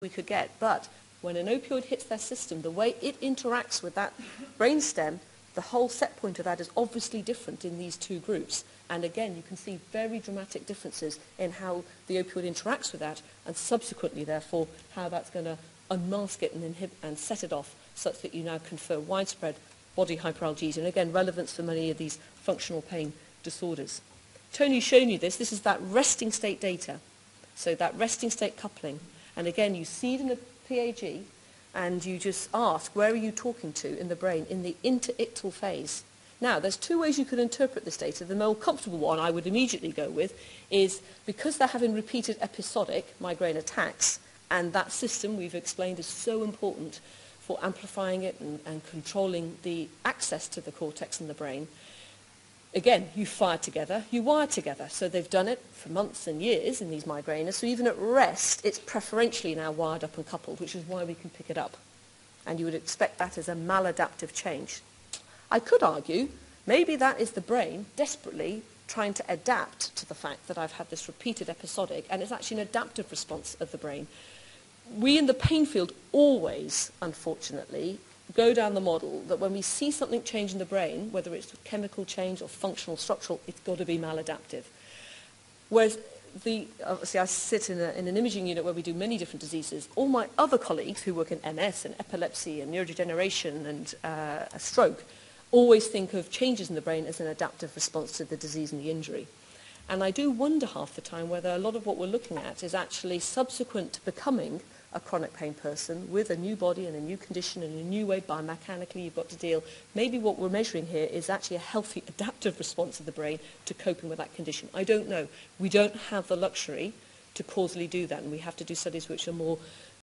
we could get. But when an opioid hits their system, the way it interacts with that brainstem, the whole set point of that is obviously different in these two groups. And again, you can see very dramatic differences in how the opioid interacts with that, and subsequently, therefore, how that's going to unmask it and inhibit and set it off, such that you now confer widespread body hyperalgesia, and again, relevance for many of these functional pain disorders. Tony's shown you this. This is that resting state data. So that resting state coupling. And again, you see it in the PAG, and you just ask, where are you talking to in the brain in the interictal phase? Now, there's two ways you could interpret this data. The more comfortable one I would immediately go with is because they're having repeated episodic migraine attacks, and that system we've explained is so important for amplifying it and controlling the access to the cortex in the brain. Again, you fire together, you wire together. So they've done it for months and years in these migraineurs. So even at rest, it's preferentially now wired up and coupled, which is why we can pick it up. And you would expect that as a maladaptive change. I could argue maybe that is the brain desperately trying to adapt to the fact that I've had this repeated episodic, and it's actually an adaptive response of the brain. We in the pain field always, unfortunately, go down the model that when we see something change in the brain, whether it's chemical change or functional, structural, it's got to be maladaptive. Whereas obviously I sit in an imaging unit where we do many different diseases. All my other colleagues who work in MS and epilepsy and neurodegeneration and a stroke always think of changes in the brain as an adaptive response to the disease and the injury. And I do wonder half the time whether a lot of what we're looking at is actually subsequent to becoming a chronic pain person with a new body and a new condition and a new way biomechanically you've got to deal. Maybe what we're measuring here is actually a healthy adaptive response of the brain to coping with that condition. I don't know. We don't have the luxury to causally do that, and we have to do studies which are more